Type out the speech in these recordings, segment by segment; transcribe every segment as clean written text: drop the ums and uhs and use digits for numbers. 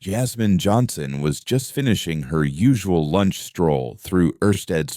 Jasmine Johnson was just finishing her usual lunch stroll through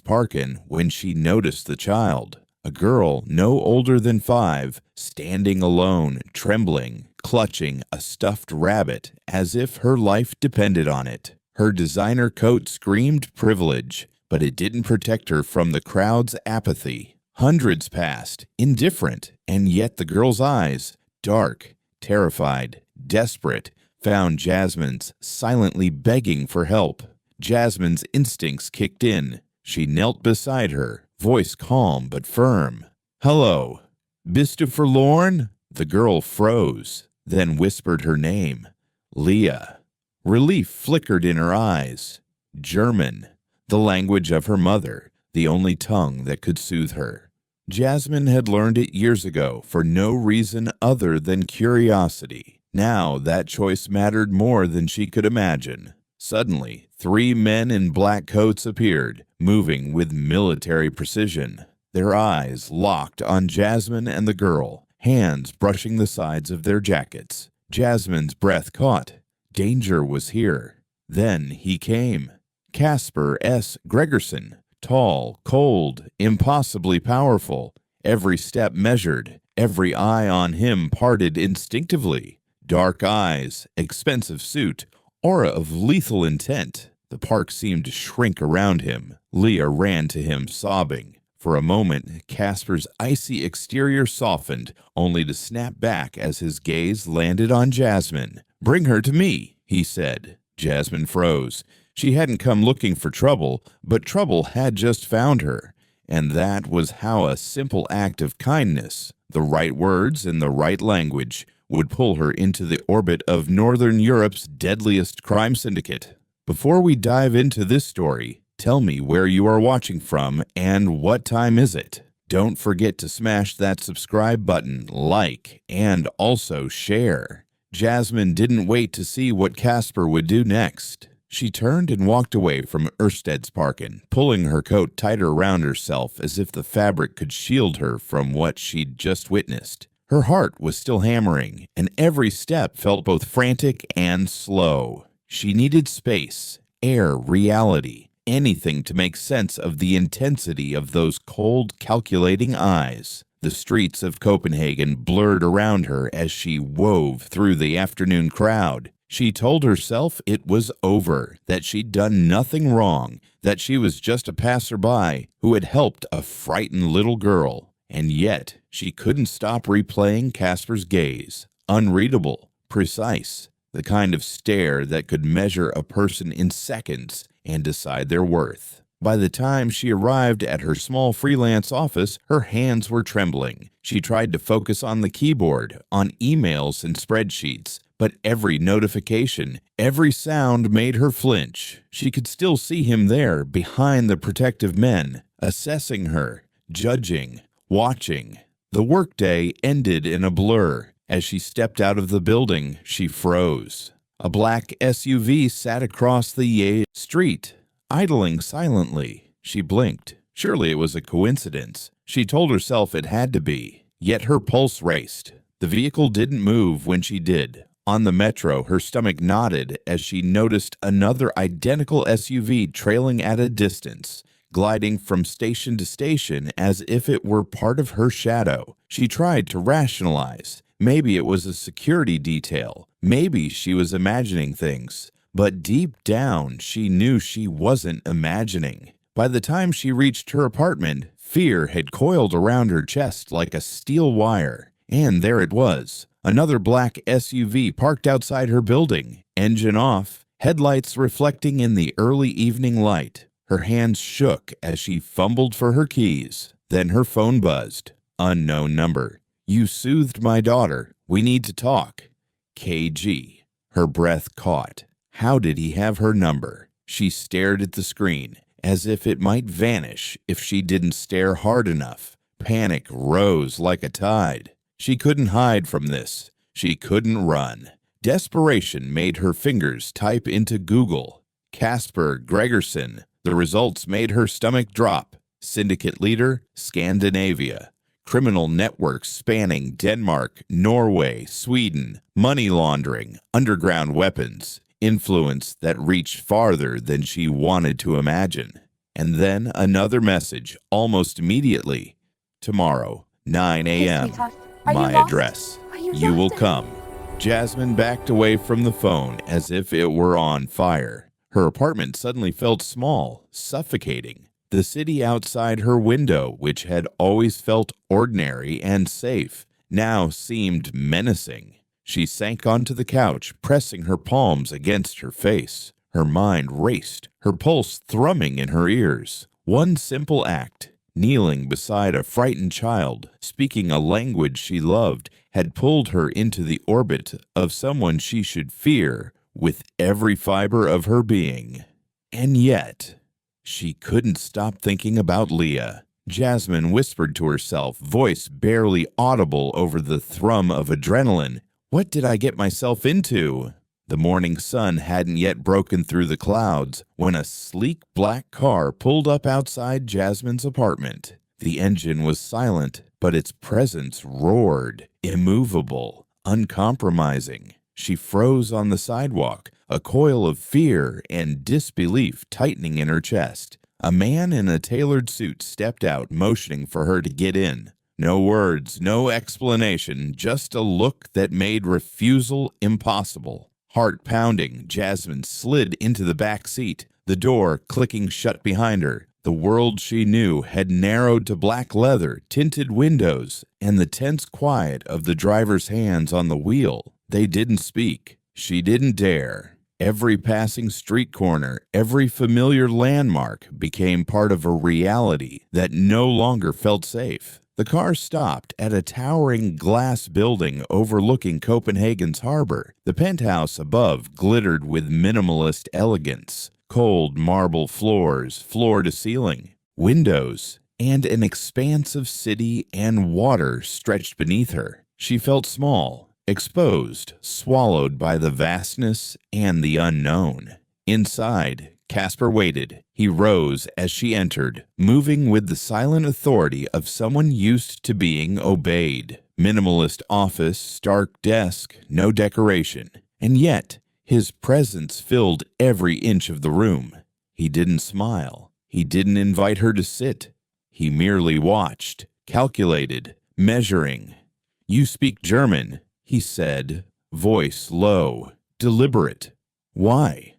Parken when she noticed the child, a girl no older than 5, standing alone, trembling, clutching a stuffed rabbit as if her life depended on it. Her designer coat screamed privilege, but it didn't protect her from the crowd's apathy. Hundreds passed, indifferent, and yet the girl's eyes, dark, terrified, desperate, found Jasmine's, silently begging for help. Jasmine's instincts kicked in. She knelt beside her, voice calm but firm. "Hello. Bist du forlorn?" The girl froze, then whispered her name. Leah. Relief flickered in her eyes. German, the language of her mother, the only tongue that could soothe her. Jasmine had learned it years ago for no reason other than curiosity. Now that choice mattered more than she could imagine. Suddenly, 3 men in black coats appeared, moving with military precision. Their eyes locked on Jasmine and the girl, hands brushing the sides of their jackets. Jasmine's breath caught. Danger was here. Then he came. Casper S. Gregerson, tall, cold, impossibly powerful. Every step measured, every eye on him parted instinctively. Dark eyes, expensive suit, aura of lethal intent. The park seemed to shrink around him. Leah ran to him, sobbing. For a moment, Casper's icy exterior softened, only to snap back as his gaze landed on Jasmine. "Bring her to me," he said. Jasmine froze. She hadn't come looking for trouble, but trouble had just found her. And that was how a simple act of kindness, the right words in the right language, would pull her into the orbit of Northern Europe's deadliest crime syndicate. Before we dive into this story, tell me where you are watching from and what time is it. Don't forget to smash that subscribe button, like, and also share. Jasmine didn't wait to see what Casper would do next. She turned and walked away from Parken, pulling her coat tighter around herself as if the fabric could shield her from what she'd just witnessed. Her heart was still hammering, and every step felt both frantic and slow. She needed space, air, reality, anything to make sense of the intensity of those cold, calculating eyes. The streets of Copenhagen blurred around her as she wove through the afternoon crowd. She told herself it was over, that she'd done nothing wrong, that she was just a passerby who had helped a frightened little girl. And yet, she couldn't stop replaying Casper's gaze. Unreadable, precise, the kind of stare that could measure a person in seconds and decide their worth. By the time she arrived at her small freelance office, her hands were trembling. She tried to focus on the keyboard, on emails and spreadsheets, but every notification, every sound made her flinch. She could still see him there, behind the protective men, assessing her, judging, watching. The workday ended in a blur. As she stepped out of the building, she froze. A black SUV sat across the street, idling silently. She blinked. Surely it was a coincidence. She told herself it had to be. Yet her pulse raced. The vehicle didn't move when she did. On the metro, her stomach knotted as she noticed another identical SUV trailing at a distance, gliding from station to station as if it were part of her shadow. She tried to rationalize. Maybe it was a security detail. Maybe she was imagining things. But deep down, she knew she wasn't imagining. By the time she reached her apartment, fear had coiled around her chest like a steel wire. And there it was. Another black SUV parked outside her building, engine off, headlights reflecting in the early evening light. Her hands shook as she fumbled for her keys. Then her phone buzzed. Unknown number. "You soothed my daughter. We need to talk." KG. Her breath caught. How did he have her number? She stared at the screen, as if it might vanish if she didn't stare hard enough. Panic rose like a tide. She couldn't hide from this. She couldn't run. Desperation made her fingers type into Google. Casper Gregerson. The results made her stomach drop. Syndicate leader, Scandinavia. Criminal networks spanning Denmark, Norway, Sweden. Money laundering, underground weapons. influence that reached farther than she wanted to imagine. And then another message almost immediately. Tomorrow, 9 Hey, a.m. sweetheart. Are you My lost? address. Are you You will lost? come. Jasmine backed away from the phone as if it were on fire. Her apartment suddenly felt small, suffocating. The city outside her window, which had always felt ordinary and safe, now seemed menacing. She sank onto the couch, pressing her palms against her face. Her mind raced, her pulse thrumming in her ears. One simple act, kneeling beside a frightened child, speaking a language she loved, had pulled her into the orbit of someone she should fear with every fiber of her being. And yet, she couldn't stop thinking about Leah. Jasmine whispered to herself, voice barely audible over the thrum of adrenaline. What did I get myself into? The morning sun hadn't yet broken through the clouds when a sleek black car pulled up outside Jasmine's apartment. The engine was silent, but its presence roared, immovable, uncompromising. She froze on the sidewalk, a coil of fear and disbelief tightening in her chest. A man in a tailored suit stepped out, motioning for her to get in. No words, no explanation, just a look that made refusal impossible. Heart pounding, Jasmine slid into the back seat, the door clicking shut behind her. The world she knew had narrowed to black leather, tinted windows, and the tense quiet of the driver's hands on the wheel. They didn't speak. She didn't dare. Every passing street corner, every familiar landmark became part of a reality that no longer felt safe. The car stopped at a towering glass building overlooking Copenhagen's harbor. The penthouse above glittered with minimalist elegance. Cold marble floors, floor to ceiling, windows, and an expanse of city and water stretched beneath her. She felt small, exposed, swallowed by the vastness and the unknown. Inside, Casper waited. He rose as she entered, moving with the silent authority of someone used to being obeyed. Minimalist office, stark desk, no decoration. And yet, his presence filled every inch of the room. He didn't smile. He didn't invite her to sit. He merely watched, calculated, measuring. "You speak German," he said, voice low, deliberate. "Why?"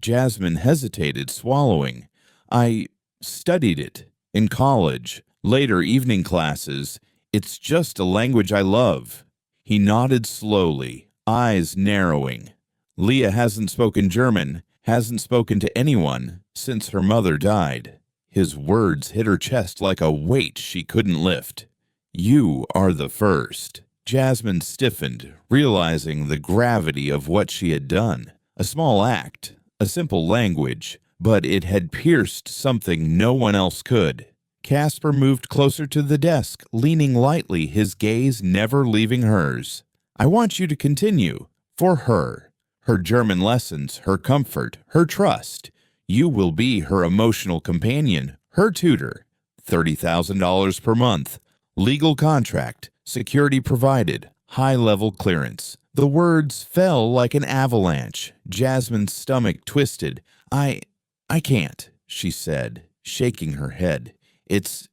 Jasmine hesitated, swallowing. "I studied it in college, later evening classes. It's just a language I love." He nodded slowly, eyes narrowing. "Leah hasn't spoken German, hasn't spoken to anyone since her mother died." His words hit her chest like a weight she couldn't lift. "You are the first." Jasmine stiffened, realizing the gravity of what she had done. A small act, a simple language, but it had pierced something no one else could. Casper moved closer to the desk, leaning lightly, his gaze never leaving hers. "I want you to continue. For her. Her German lessons, her comfort, her trust. You will be her emotional companion, her tutor. $30,000 per month. Legal contract. Security provided. High-level clearance." The words fell like an avalanche. Jasmine's stomach twisted. I can't," she said, shaking her head. It's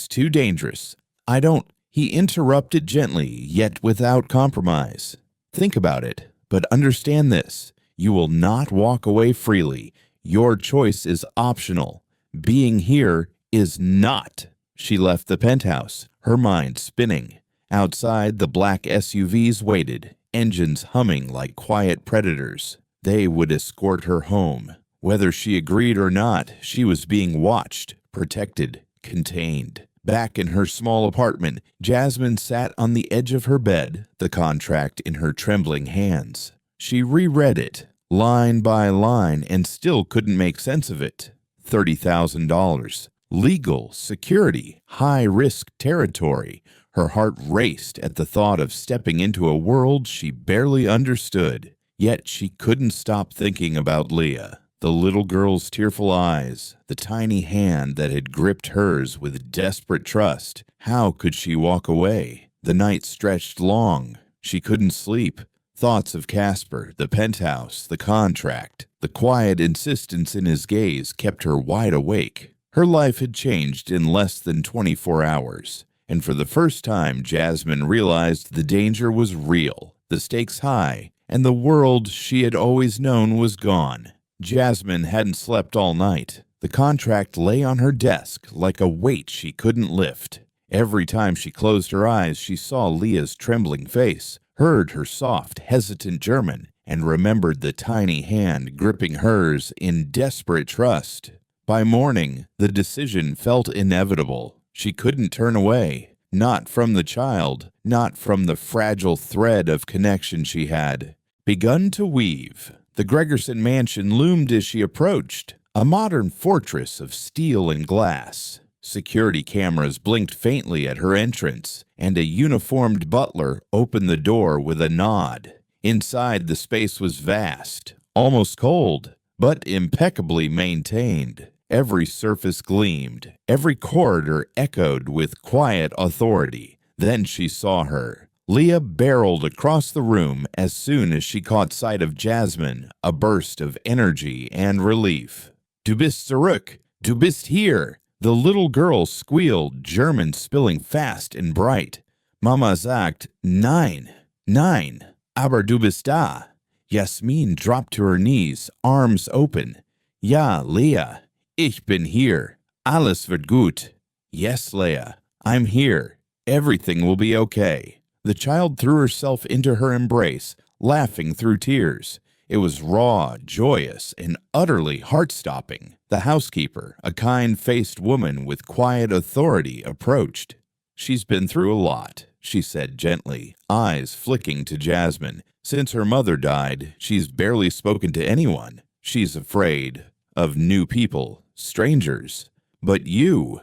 too dangerous. I don't." He interrupted gently, yet without compromise. "Think about it, but understand this. You will not walk away freely. Your choice is optional. Being here is not." She left the penthouse, her mind spinning. Outside, the black SUVs waited, engines humming like quiet predators. They would escort her home. Whether she agreed or not, she was being watched, protected, contained. Back in her small apartment, Jasmine sat on the edge of her bed, the contract in her trembling hands. She reread it, line by line, and still couldn't make sense of it. $30,000. Legal, security, high-risk territory. Her heart raced at the thought of stepping into a world she barely understood. Yet she couldn't stop thinking about Leah. The little girl's tearful eyes, the tiny hand that had gripped hers with desperate trust. How could she walk away? The night stretched long. She couldn't sleep. Thoughts of Casper, the penthouse, the contract, the quiet insistence in his gaze kept her wide awake. Her life had changed in less than 24 hours, and for the first time Jasmine realized the danger was real, the stakes high, and the world she had always known was gone. Jasmine hadn't slept all night. The contract lay on her desk like a weight she couldn't lift. Every time she closed her eyes, she saw Leah's trembling face, heard her soft, hesitant German, and remembered the tiny hand gripping hers in desperate trust. By morning, the decision felt inevitable. She couldn't turn away, not from the child, not from the fragile thread of connection she had begun to weave. The Gregerson mansion loomed as she approached, a modern fortress of steel and glass. Security cameras blinked faintly at her entrance, and a uniformed butler opened the door with a nod. Inside, the space was vast, almost cold, but impeccably maintained. Every surface gleamed, every corridor echoed with quiet authority. Then she saw her. Leah barreled across the room as soon as she caught sight of Jasmine, a burst of energy and relief. "Du bist zurück! Du bist here!" The little girl squealed, German spilling fast and bright. "Mama sagt, nein, nein, aber du bist da." Yasmin dropped to her knees, arms open. "Ja, Leah, ich bin hier. Alles wird gut." "Yes, Leah, I'm here. Everything will be okay." The child threw herself into her embrace, laughing through tears. It was raw, joyous, and utterly heart-stopping. The housekeeper, a kind-faced woman with quiet authority, approached. "She's been through a lot," she said gently, eyes flicking to Jasmine. "Since her mother died, she's barely spoken to anyone. She's afraid of new people, strangers. But you—"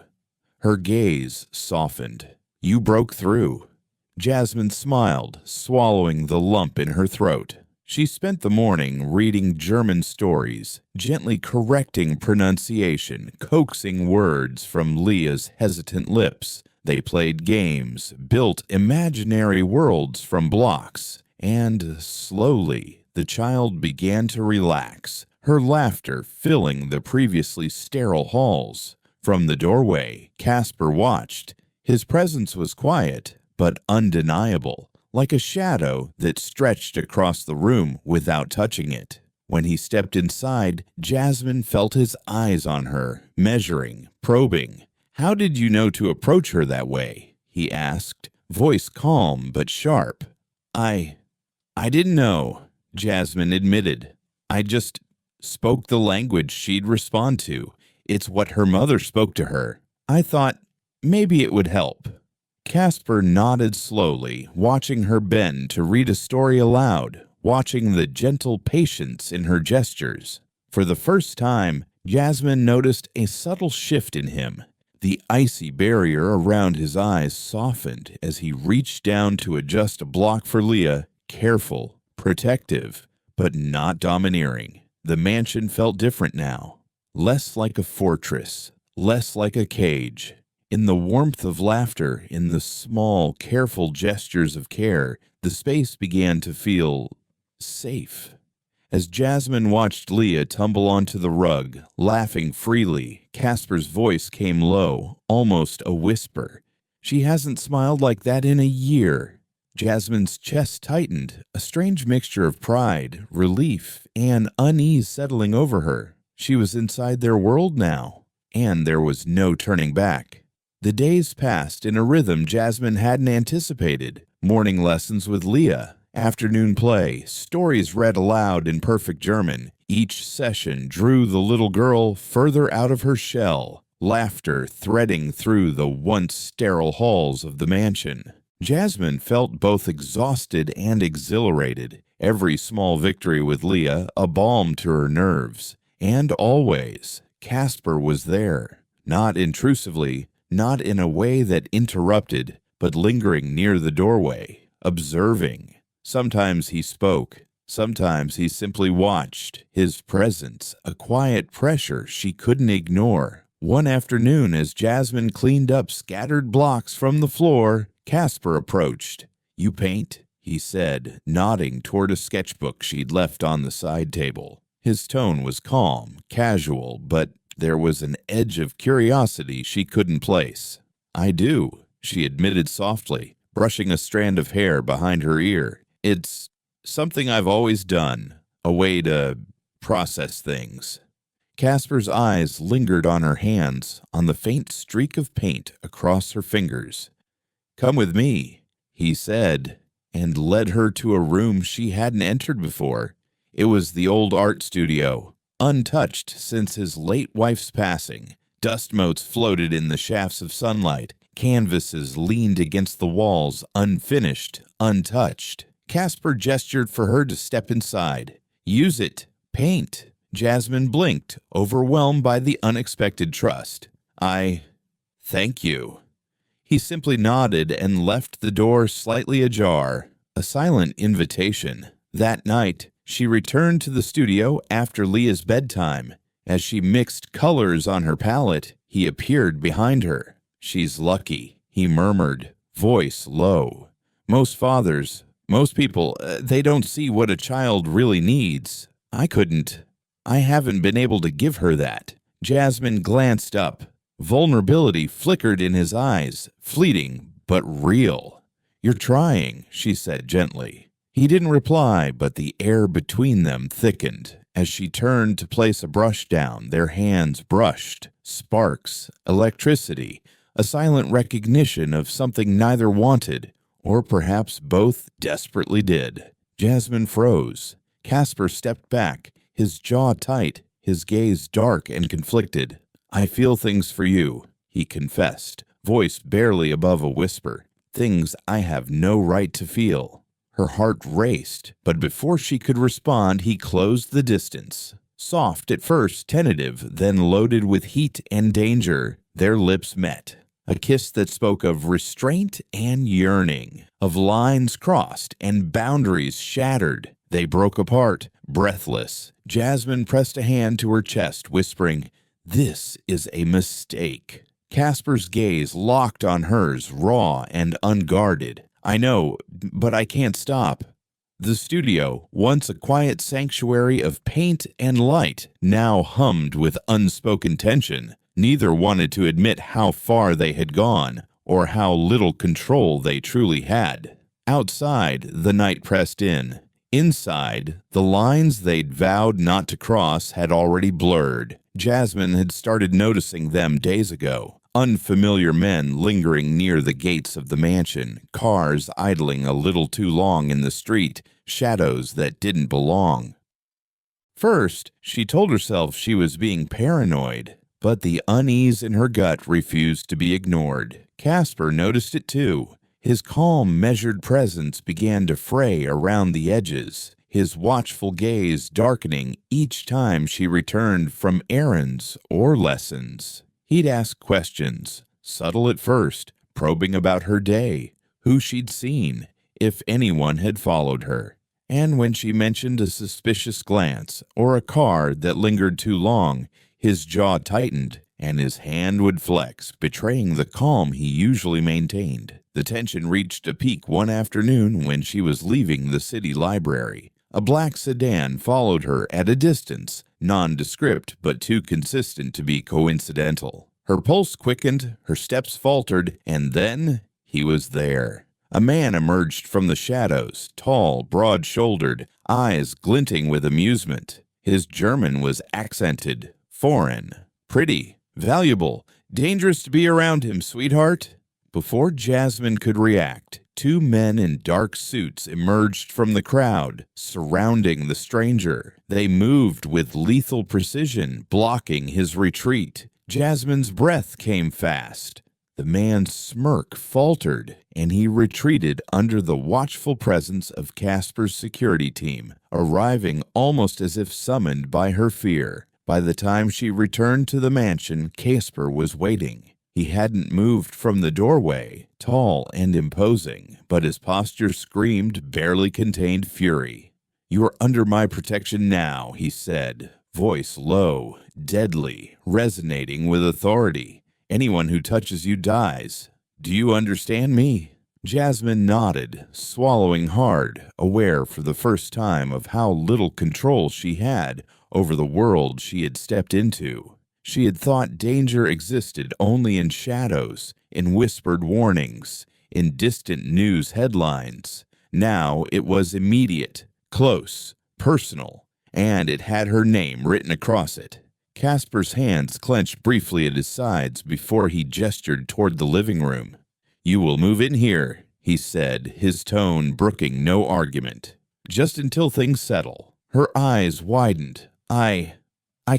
Her gaze softened. "You broke through." Jasmine smiled, swallowing the lump in her throat. She spent the morning reading German stories, gently correcting pronunciation, coaxing words from Leah's hesitant lips. They played games, built imaginary worlds from blocks, and slowly the child began to relax, her laughter filling the previously sterile halls. From the doorway, Casper watched. His presence was quiet, but undeniable, like a shadow that stretched across the room without touching it. When he stepped inside, Jasmine felt his eyes on her, measuring, probing. "How did you know to approach her that way?" he asked, voice calm but sharp. I didn't know," Jasmine admitted. "I just spoke the language she'd respond to. It's what her mother spoke to her. I thought maybe it would help." Casper nodded slowly, watching her bend to read a story aloud, watching the gentle patience in her gestures. For the first time, Jasmine noticed a subtle shift in him. The icy barrier around his eyes softened as he reached down to adjust a block for Leah, careful, protective, but not domineering. The mansion felt different now, less like a fortress, less like a cage. In the warmth of laughter, in the small, careful gestures of care, the space began to feel safe. As Jasmine watched Leah tumble onto the rug, laughing freely, Casper's voice came low, almost a whisper. "She hasn't smiled like that in a year." Jasmine's chest tightened, a strange mixture of pride, relief, and unease settling over her. She was inside their world now, and there was no turning back. The days passed in a rhythm Jasmine hadn't anticipated. Morning lessons with Leah, afternoon play, stories read aloud in perfect German. Each session drew the little girl further out of her shell, laughter threading through the once sterile halls of the mansion. Jasmine felt both exhausted and exhilarated, every small victory with Leah a balm to her nerves. And always, Casper was there, not intrusively, not in a way that interrupted, but lingering near the doorway, observing. Sometimes he spoke, sometimes he simply watched, his presence a quiet pressure she couldn't ignore. One afternoon, as Jasmine cleaned up scattered blocks from the floor, Casper approached. "You paint?" he said, nodding toward a sketchbook she'd left on the side table. His tone was calm, casual, but there was an edge of curiosity she couldn't place. I do, she admitted softly, brushing a strand of hair behind her ear. It's something I've always done, a way to process things. Casper's eyes lingered on her hands, on the faint streak of paint across her fingers. Come with me, he said, and led her to a room she hadn't entered before. It was the old art studio, untouched since his late wife's passing. Dust motes floated in the shafts of sunlight. Canvases leaned against the walls, unfinished, untouched. Casper gestured for her to step inside. Use it. Paint. Jasmine blinked, overwhelmed by the unexpected trust. Thank you. He simply nodded and left the door slightly ajar, a silent invitation. That night, she returned to the studio after Leah's bedtime. As she mixed colors on her palette, he appeared behind her. She's lucky, he murmured, voice low. Most people, they don't see what a child really needs. I haven't been able to give her that. Jasmine glanced up. Vulnerability flickered in his eyes, fleeting but real. You're trying, she said gently. He didn't reply, but the air between them thickened. As she turned to place a brush down, their hands brushed. Sparks, electricity, a silent recognition of something neither wanted, or perhaps both desperately did. Jasmine froze. Casper stepped back, his jaw tight, his gaze dark and conflicted. I feel things for you, he confessed, voice barely above a whisper. Things I have no right to feel. Her heart raced, but before she could respond, he closed the distance. Soft at first, tentative, then loaded with heat and danger, their lips met. A kiss that spoke of restraint and yearning, of lines crossed and boundaries shattered. They broke apart, breathless. Jasmine pressed a hand to her chest, whispering, "This is a mistake." Casper's gaze locked on hers, raw and unguarded. I know, but I can't stop. The studio, once a quiet sanctuary of paint and light, now hummed with unspoken tension. Neither wanted to admit how far they had gone, or how little control they truly had. Outside, the night pressed in. Inside, the lines they'd vowed not to cross had already blurred. Jasmine had started noticing them days ago. Unfamiliar men lingering near the gates of the mansion, cars idling a little too long in the street, shadows that didn't belong. First, she told herself she was being paranoid, but the unease in her gut refused to be ignored. Casper noticed it too. His calm, measured presence began to fray around the edges, his watchful gaze darkening each time she returned from errands or lessons. He'd ask questions, subtle at first, probing about her day, who she'd seen, if anyone had followed her. And when she mentioned a suspicious glance or a car that lingered too long, his jaw tightened and his hand would flex, betraying the calm he usually maintained. The tension reached a peak one afternoon when she was leaving the city library. A black sedan followed her at a distance, nondescript but too consistent to be coincidental. Her pulse quickened, her steps faltered, and then he was there. A man emerged from the shadows, tall, broad-shouldered, eyes glinting with amusement. His German was accented, foreign, pretty, valuable, dangerous to be around him, sweetheart. Before Jasmine could react, two men in dark suits emerged from the crowd, surrounding the stranger. They moved with lethal precision, blocking his retreat. Jasmine's breath came fast. The man's smirk faltered, and he retreated under the watchful presence of Casper's security team, arriving almost as if summoned by her fear. By the time she returned to the mansion, Casper was waiting. He hadn't moved from the doorway, tall and imposing, but his posture screamed barely contained fury. "You are under my protection now," he said, voice low, deadly, resonating with authority. "Anyone who touches you dies. Do you understand me?" Jasmine nodded, swallowing hard, aware for the first time of how little control she had over the world she had stepped into. She had thought danger existed only in shadows, in whispered warnings, in distant news headlines. Now it was immediate, close, personal, and it had her name written across it. Casper's hands clenched briefly at his sides before he gestured toward the living room. "You will move in here," he said, his tone brooking no argument. "Just until things settle." Her eyes widened. I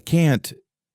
can't."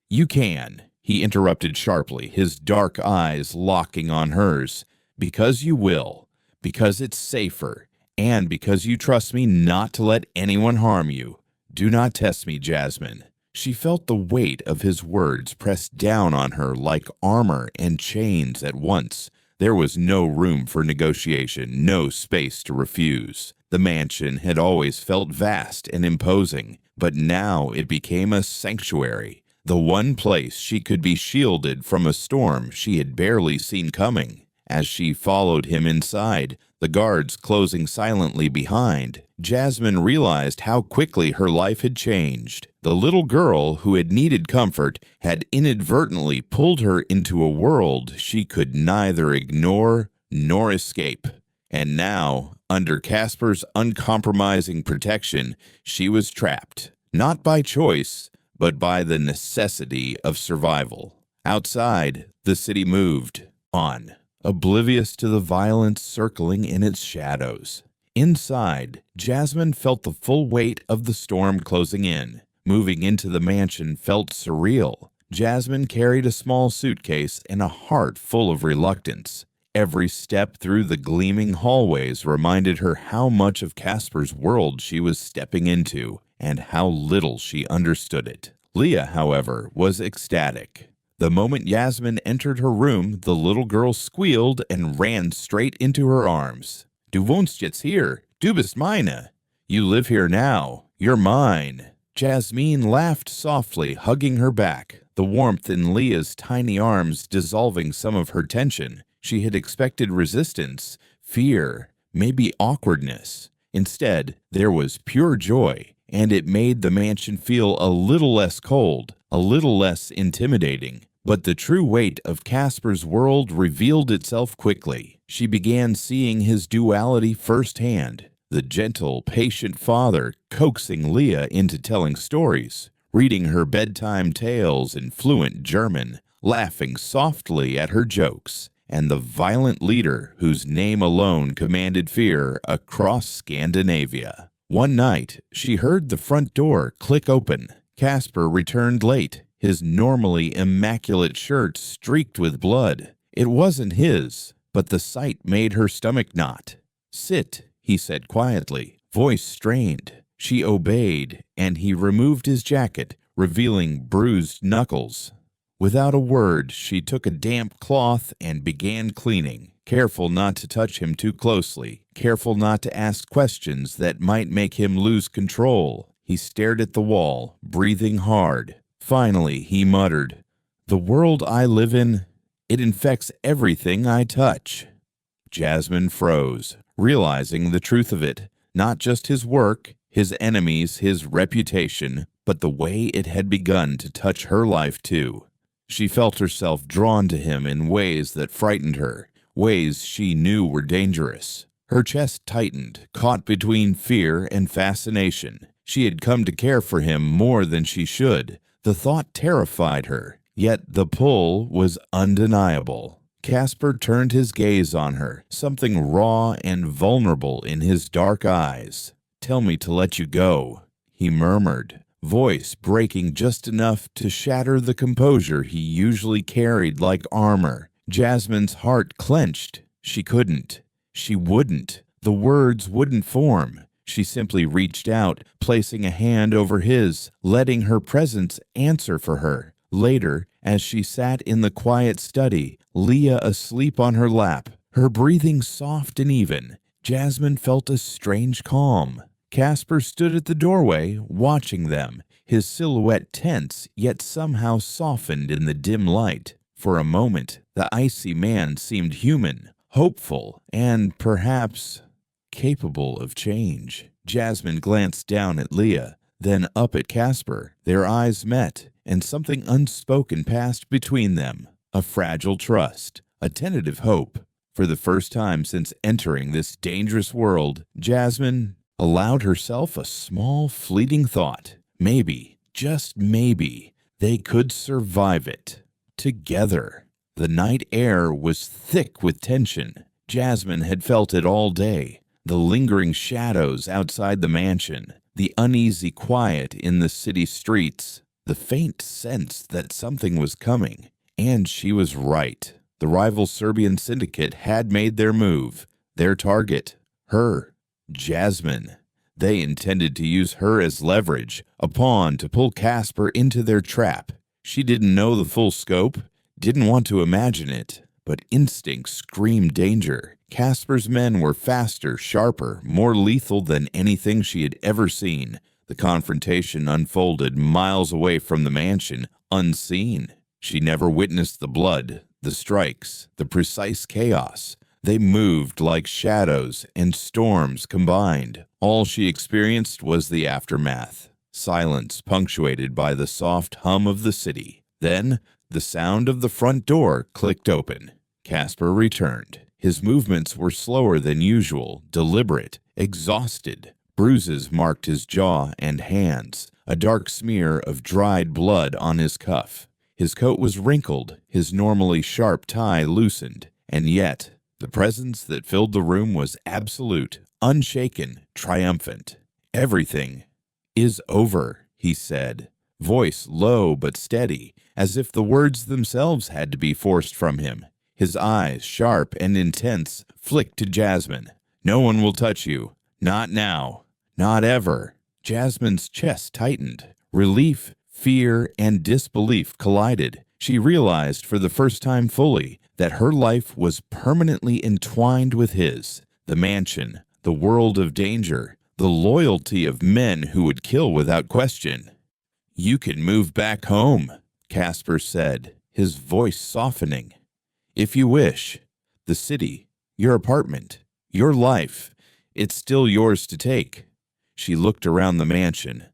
"You can," he interrupted sharply, his dark eyes locking on hers. "Because you will. Because it's safer. And because you trust me not to let anyone harm you. Do not test me, Jasmine." She felt the weight of his words press down on her like armor and chains at once. There was no room for negotiation, no space to refuse. The mansion had always felt vast and imposing, but now it became a sanctuary, the one place she could be shielded from a storm she had barely seen coming. As she followed him inside, the guards closing silently behind, Jasmine realized how quickly her life had changed. The little girl who had needed comfort had inadvertently pulled her into a world she could neither ignore nor escape. And now, under Casper's uncompromising protection, she was trapped, not by choice, but by the necessity of survival. Outside, the city moved on, oblivious to the violence circling in its shadows. Inside, Jasmine felt the full weight of the storm closing in. Moving into the mansion felt surreal. Jasmine carried a small suitcase and a heart full of reluctance. Every step through the gleaming hallways reminded her how much of Casper's world she was stepping into, and how little she understood it. Leah, however, was ecstatic. The moment Jasmine entered her room, the little girl squealed and ran straight into her arms. "Du wohnst jetzt hier. Du bist meine. You live here now. You're mine." Jasmine laughed softly, hugging her back, the warmth in Leah's tiny arms dissolving some of her tension. She had expected resistance, fear, maybe awkwardness. Instead, there was pure joy, and it made the mansion feel a little less cold, a little less intimidating. But the true weight of Casper's world revealed itself quickly. She began seeing his duality firsthand. The gentle, patient father coaxing Leah into telling stories, reading her bedtime tales in fluent German, laughing softly at her jokes, and the violent leader whose name alone commanded fear across Scandinavia. One night, she heard the front door click open. Casper returned late, his normally immaculate shirt streaked with blood. It wasn't his, but the sight made her stomach knot. "Sit," he said quietly, voice strained. She obeyed, and he removed his jacket, revealing bruised knuckles. Without a word, she took a damp cloth and began cleaning, careful not to touch him too closely, careful not to ask questions that might make him lose control. He stared at the wall, breathing hard. Finally, he muttered, "The world I live in, it infects everything I touch." Jasmine froze, realizing the truth of it, not just his work, his enemies, his reputation, but the way it had begun to touch her life too. She felt herself drawn to him in ways that frightened her, ways she knew were dangerous. Her chest tightened, caught between fear and fascination. She had come to care for him more than she should. The thought terrified her, yet the pull was undeniable. Casper turned his gaze on her, something raw and vulnerable in his dark eyes. "Tell me to let you go," he murmured, voice breaking just enough to shatter the composure he usually carried like armor. Jasmine's heart clenched. She couldn't. She wouldn't. The words wouldn't form. She simply reached out, placing a hand over his, letting her presence answer for her. Later, as she sat in the quiet study, Leah asleep on her lap, her breathing soft and even, Jasmine felt a strange calm. Casper stood at the doorway, watching them, his silhouette tense yet somehow softened in the dim light. For a moment, the icy man seemed human, hopeful, and perhaps capable of change. Jasmine glanced down at Leah, then up at Casper. Their eyes met, and something unspoken passed between them. A fragile trust, a tentative hope. For the first time since entering this dangerous world, Jasmine allowed herself a small, fleeting thought. Maybe, just maybe, they could survive it together. The night air was thick with tension. Jasmine had felt it all day. The lingering shadows outside the mansion, the uneasy quiet in the city streets, the faint sense that something was coming. And she was right. The rival Serbian syndicate had made their move. Their target, her, Jasmine. They intended to use her as leverage, a pawn to pull Casper into their trap. She didn't know the full scope, didn't want to imagine it, but instinct screamed danger. Casper's men were faster, sharper, more lethal than anything she had ever seen. The confrontation unfolded miles away from the mansion, unseen. She never witnessed the blood, the strikes, the precise chaos. They moved like shadows and storms combined. All she experienced was the aftermath. Silence punctuated by the soft hum of the city. Then, the sound of the front door clicked open. Casper returned. His movements were slower than usual, deliberate, exhausted. Bruises marked his jaw and hands, a dark smear of dried blood on his cuff. His coat was wrinkled, his normally sharp tie loosened, and yet the presence that filled the room was absolute, unshaken, triumphant. "Everything is over," he said, voice low but steady, as if the words themselves had to be forced from him. His eyes, sharp and intense, flicked to Jasmine. "No one will touch you. Not now. Not ever." Jasmine's chest tightened. Relief, fear, and disbelief collided. She realized for the first time fully that her life was permanently entwined with his. The mansion, the world of danger, the loyalty of men who would kill without question. "You can move back home," Casper said, his voice softening. "If you wish. The city, your apartment, your life, it's still yours to take." She looked around the mansion.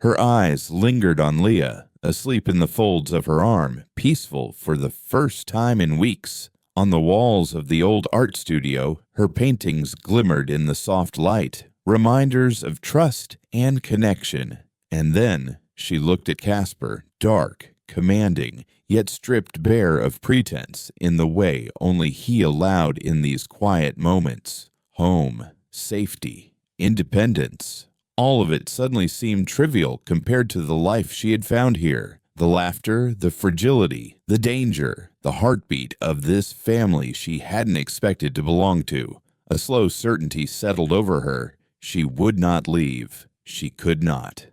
Her eyes lingered on Leah, asleep in the folds of her arm, peaceful for the first time in weeks. On the walls of the old art studio, her paintings glimmered in the soft light, reminders of trust and connection. And then she looked at Casper, dark, commanding, yet stripped bare of pretense in the way only he allowed in these quiet moments. Home, safety, independence. All of it suddenly seemed trivial compared to the life she had found here. The laughter, the fragility, the danger, the heartbeat of this family she hadn't expected to belong to. A slow certainty settled over her. She would not leave. She could not.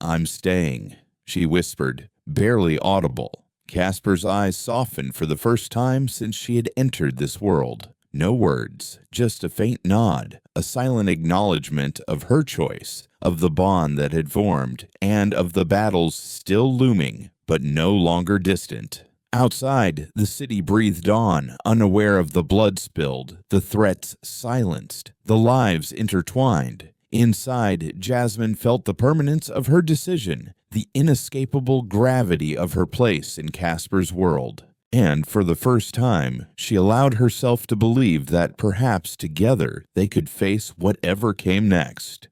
"I'm staying," she whispered, barely audible. Casper's eyes softened for the first time since she had entered this world. No words, just a faint nod, a silent acknowledgement of her choice, of the bond that had formed, and of the battles still looming, but no longer distant. Outside, the city breathed on, unaware of the blood spilled, the threats silenced, the lives intertwined. Inside, Jasmine felt the permanence of her decision, the inescapable gravity of her place in Casper's world. And for the first time, she allowed herself to believe that perhaps together they could face whatever came next.